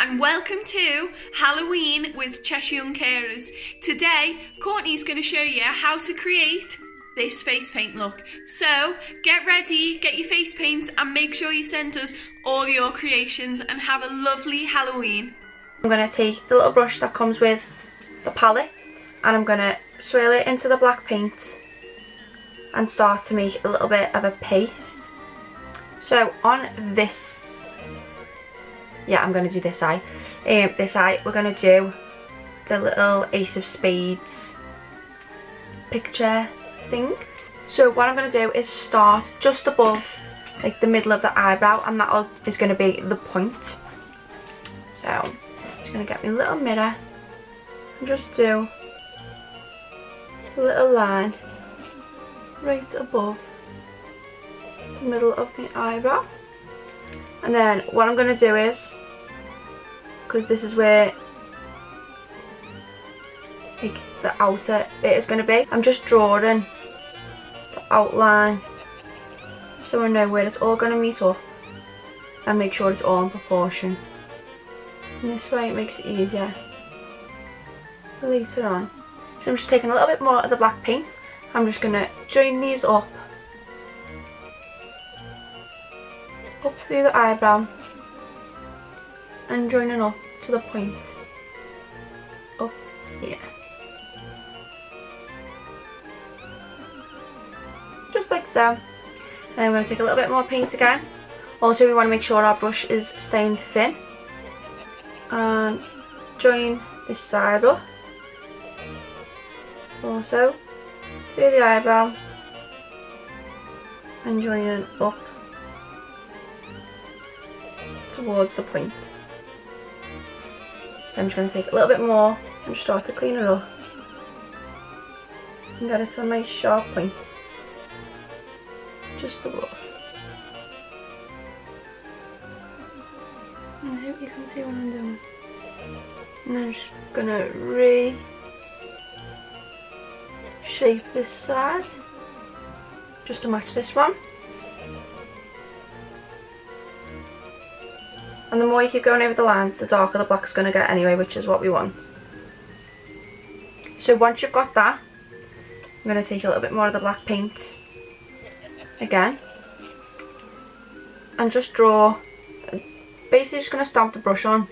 and welcome to Halloween with Cheshire Young Carers. Today, Courtney's going to show you how to create this face paint look. So, get ready, get your face paints, and make sure you send us all your creations and have a lovely Halloween. I'm going to take the little brush that comes with the palette and I'm going to swirl it into the black paint and start to make a little bit of a paste. So on this, I'm going to do this eye. This eye, we're going to do the little Ace of Spades picture thing. So what I'm going to do is start just above like the middle of the eyebrow, and that is going to be the point. So I'm just going to get my little mirror and just do a little line right above the middle of my eyebrow. And then what I'm going to do is, because this is where like the outer bit is going to be, I'm just drawing the outline so I know where it's all going to meet up and make sure it's all in proportion. And this way it makes it easier for later on. So I'm just taking a little bit more of the black paint. I'm just going to join these up through the eyebrow and joining up to the point up here. Just like so. And then we're going to take a little bit more paint again. Also, we want to make sure our brush is staying thin. And join this side up. Also through the eyebrow and joining up towards the point. I'm just going to take a little bit more and start to clean it up and get it to a nice sharp point just above. And I hope you can see what I'm doing. And I'm just going to shape this side just to match this one. And the more you keep going over the lines, the darker the black's going to get anyway, which is what we want. So once you've got that, I'm going to take a little bit more of the black paint again and just draw, basically just going to stamp the brush on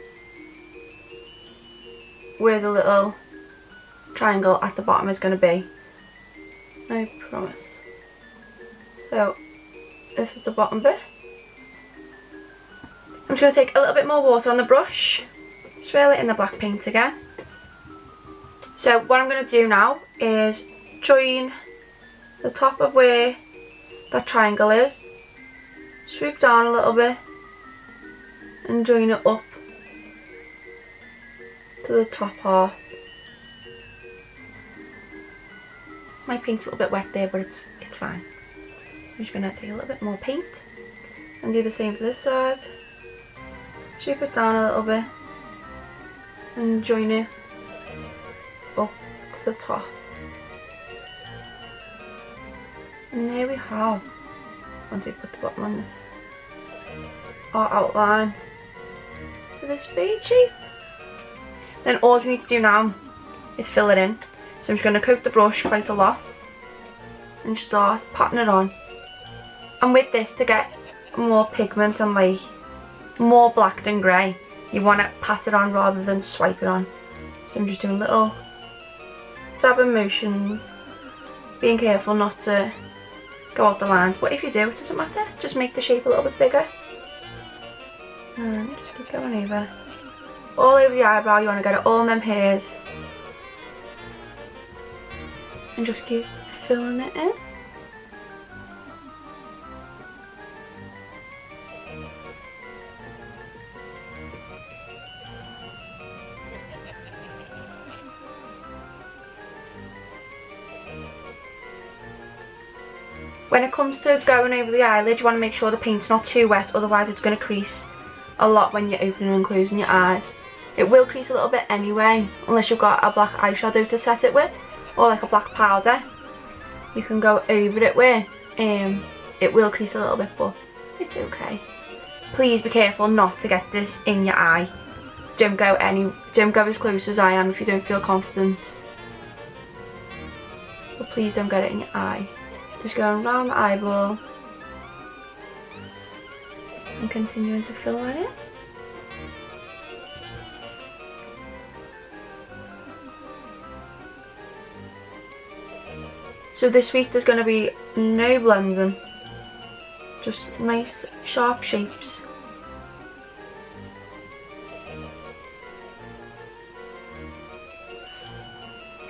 where the little triangle at the bottom is going to be. I promise. So this is the bottom bit. I'm just going to take a little bit more water on the brush, swirl it in the black paint again. So what I'm going to do now is join the top of where that triangle is, swoop down a little bit and join it up to the top half. My paint's a little bit wet there, but it's fine. I'm just going to take a little bit more paint and do the same for this side. Swoop it down a little bit and join it up to the top. And there we have, once we put the bottom on this, our outline for this spade shape. Then all we need to do now is fill it in. So I'm just going to coat the brush quite a lot and start patting it on. And with this, to get more pigment and like more black than grey, you want to pat it on rather than swipe it on. So I'm just doing little dabbing motions, being careful not to go out the lines, but if you do, it doesn't matter, just make the shape a little bit bigger. And just keep going over. All over the eyebrow, you want to get it all in them hairs. And just keep filling it in. When it comes to going over the eyelid, you want to make sure the paint's not too wet, otherwise it's going to crease a lot when you're opening and closing your eyes. It will crease a little bit anyway, unless you've got a black eyeshadow to set it with, or like a black powder. You can go over it with. It will crease a little bit, but it's okay. Please be careful not to get this in your eye. don't go as close as I am if you don't feel confident. But please don't get it in your eye. Just going around the eyeball and continuing to fill that in. So this week there's going to be no blending, just nice sharp shapes.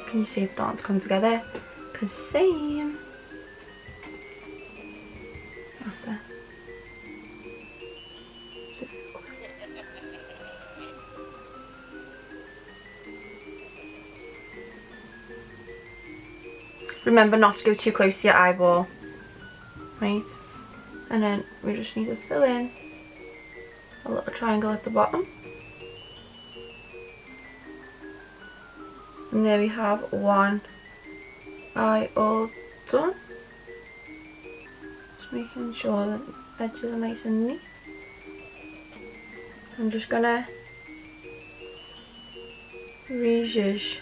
Can you see it's starting to come together? Because same. That's it. Remember not to go too close to your eyeball, right? And then we just need to fill in a little triangle at the bottom. And there we have one eye all done. Just making sure that the edges are nice and neat. I'm just gonna re-zhuzh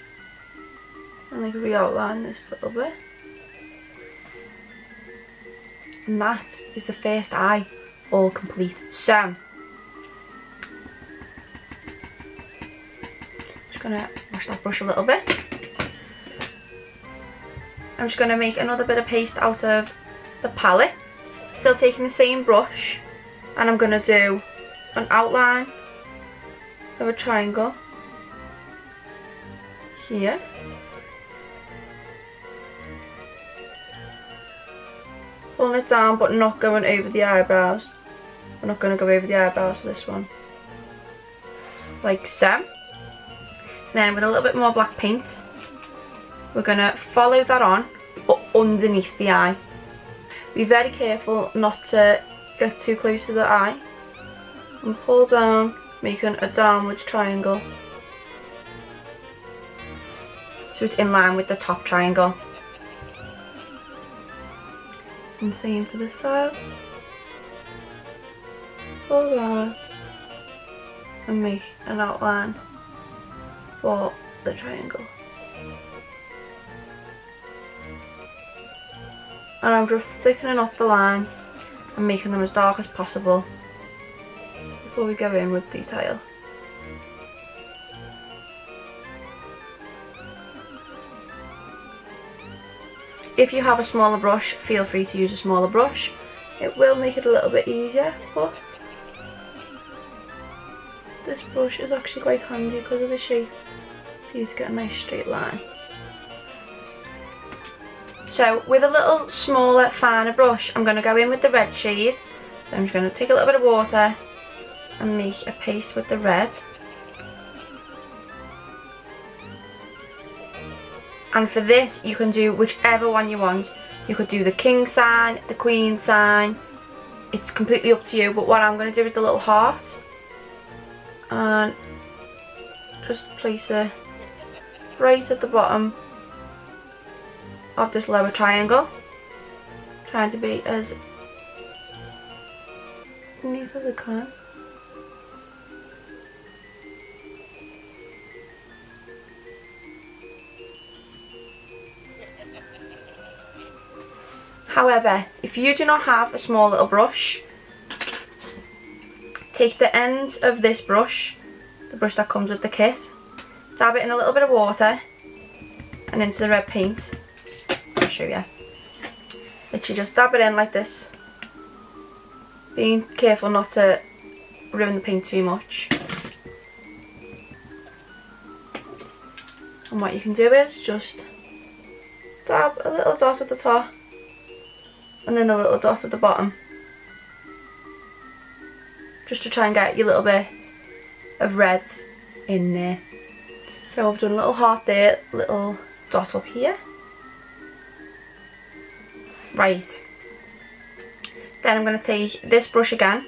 and like re-outline this little bit. And that is the first eye all complete. So, just gonna wash that brush a little bit. I'm just gonna make another bit of paste out of the palette. Still taking the same brush, and I'm gonna do an outline of a triangle here. Pulling it down but not going over the eyebrows. We're not going to go over the eyebrows for this one. Like so. Then with a little bit more black paint, we're going to follow that on but underneath the eye. Be very careful not to get too close to the eye. And pull down, making a downwards triangle. So it's in line with the top triangle. And same for this side. Pull down and make an outline for the triangle. And I'm just thickening up the lines and making them as dark as possible before we go in with detail. If you have a smaller brush, feel free to use a smaller brush. It will make it a little bit easier, but this brush is actually quite handy because of the shape. So you just get a nice straight line. So with a little smaller, finer brush, I'm going to go in with the red shade. So I'm just going to take a little bit of water and make a paste with the red. And for this, you can do whichever one you want. You could do the king sign, the queen sign. It's completely up to you. But what I'm going to do is the little heart. And just place it right at the bottom of this lower triangle. Trying to be as neat as I can. However, if you do not have a small little brush, take the ends of this brush, the brush that comes with the kit, dab it in a little bit of water and into the red paint. I'll show you. Literally just dab it in like this, being careful not to ruin the paint too much. And what you can do is just dab a little dot at the top and then a little dot at the bottom, just to try and get your little bit of red in there. So I've done a little heart there, little dot up here. Right, then I'm going to take this brush again,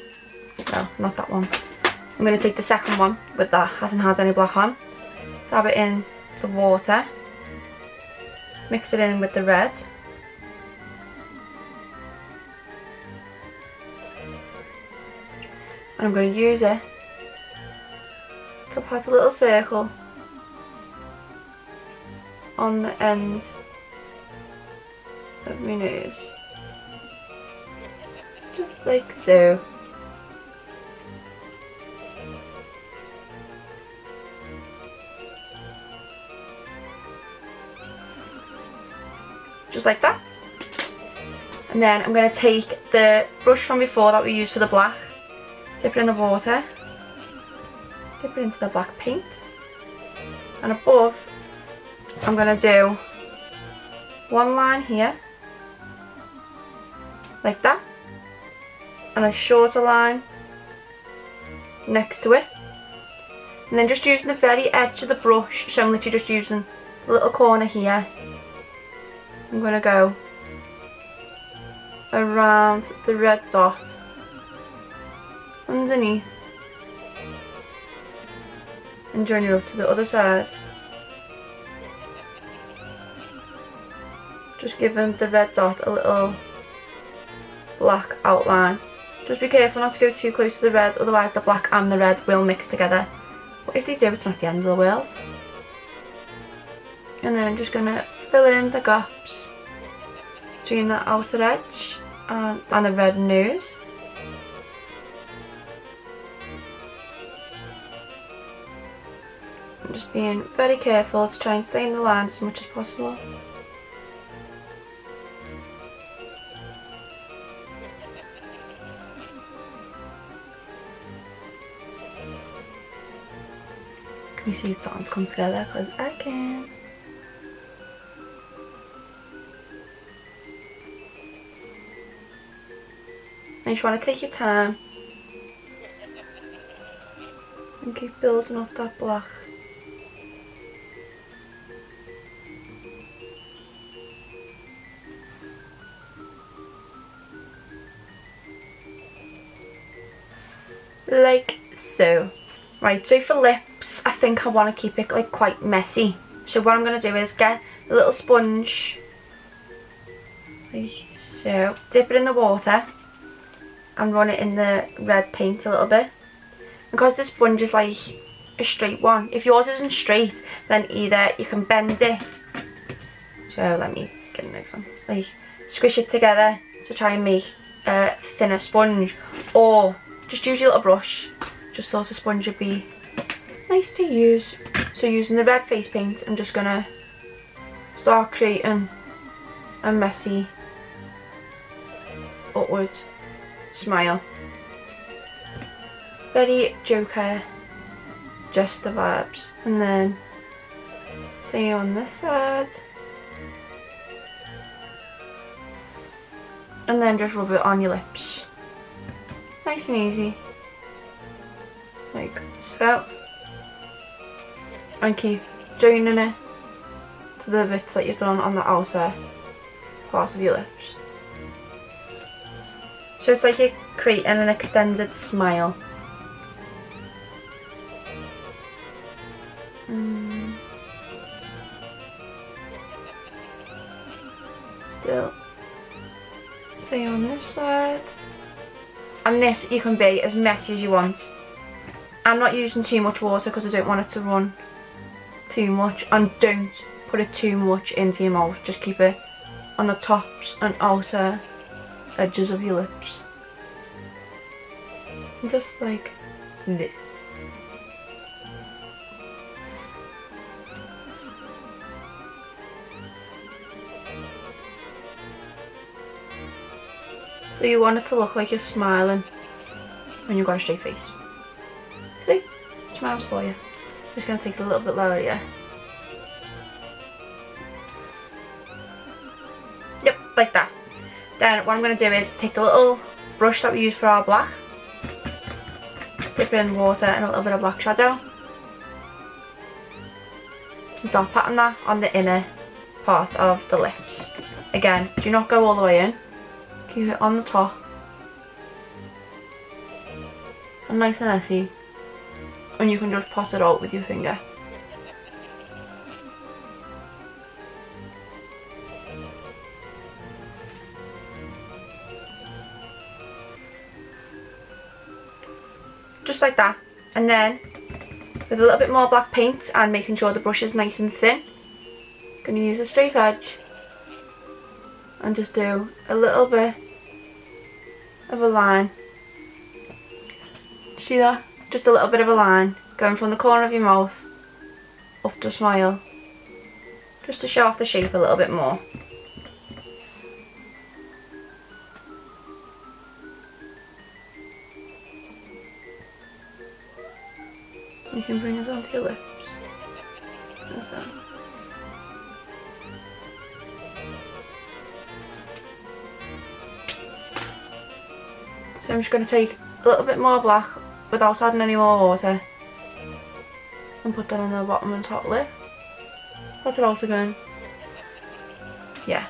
no, not that one. I'm going to take the second one with that hasn't had any black on, dab it in the water, mix it in with the red. And I'm going to use it to put a little circle on the end of my nose. Just like so. Just like that. And then I'm going to take the brush from before that we used for the black, dip it in the water, dip it into the black paint, and above I'm going to do one line here, like that, and a shorter line next to it. And then just using the very edge of the brush, so I'm literally just using the little corner here, I'm going to go around the red dot underneath and join it up to the other side, just giving the red dot a little black outline. Just be careful not to go too close to the red, otherwise the black and the red will mix together, but if they do, it's not the end of the world. And then I'm just going to fill in the gaps between the outer edge and the red nose. I'm just being very careful to try and stay in the line as much as possible. Can you see it's starting to come together? Because I can. And you just want to take your time and keep building up that black. Like so. Right, so for lips, I think I want to keep it like quite messy. So what I'm going to do is get a little sponge, like so, dip it in the water and run it in the red paint a little bit. Because the sponge is like a straight one, if yours isn't straight, then either you can bend it, so let me get the next one, like squish it together to try and make a thinner sponge, or just use your little brush. Just thought a sponge would be nice to use. So using the red face paint, I'm just gonna start creating a messy upward smile. Very Joker, just the vibes. And then same on this side. And then just rub it on your lips. Nice and easy. Like so. And keep joining it to the bits that you've done on the outer part of your lips. So it's like you're creating an extended smile. Still. Same on this side. And this, you can be as messy as you want. I'm not using too much water because I don't want it to run too much, and don't put it too much into your mouth. Just keep it on the tops and outer edges of your lips. Just like this. So you want it to look like you're smiling when you've got a straight face. See? It smiles for you. Just going to take it a little bit lower, yeah. Yep, like that. Then what I'm going to do is take the little brush that we used for our black, dip it in water and a little bit of black shadow, and start patting that on the inner part of the lips. Again, do not go all the way in. Keep it on the top. And nice and messy. And you can just pot it out with your finger. Just like that. And then with a little bit more black paint and making sure the brush is nice and thin. I'm going to use a straight edge and just do a little bit of a line. See that? Just a little bit of a line going from the corner of your mouth up to smile, just to show off the shape a little bit more. You can bring it onto your lips. So I'm just going to take a little bit more black without adding any more water and put that on the bottom and top lip. That's it also going. Yeah.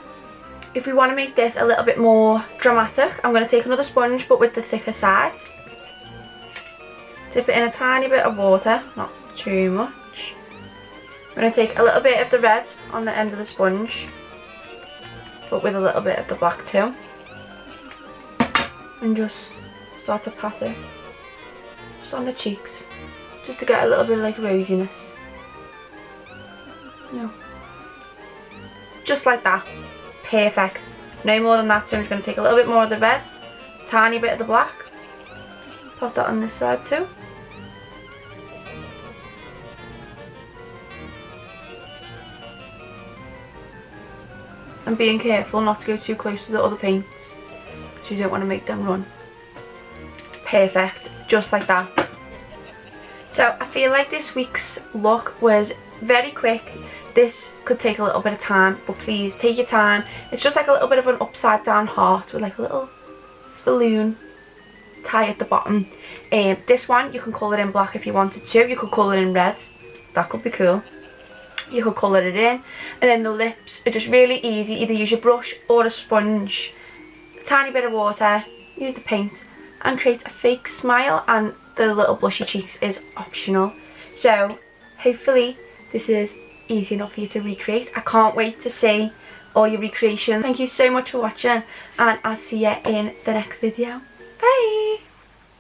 If we want to make this a little bit more dramatic, I'm going to take another sponge but with the thicker side. Dip it in a tiny bit of water, not too much. I'm going to take a little bit of the red on the end of the sponge, but with a little bit of the black too. And just start to pat it just on the cheeks, just to get a little bit of like rosiness. No. Just like that. Perfect. No more than that, so I'm just going to take a little bit more of the red, tiny bit of the black, pop that on this side too. And being careful not to go too close to the other paints, because you don't want to make them run. Perfect, just like that. So I feel like this week's look was very quick. This could take a little bit of time, but please take your time. It's just like a little bit of an upside down heart with like a little balloon tie at the bottom. This one you can colour in black if you wanted to. You could colour in red, that could be cool. You could colour it in, and then the lips are just really easy. Either use your brush or a sponge, a tiny bit of water, use the paint and create a fake smile, and the little blushy cheeks is optional. So hopefully this is easy enough for you to recreate. I can't wait to see all your recreations. Thank you so much for watching, and I'll see you in the next video. Bye!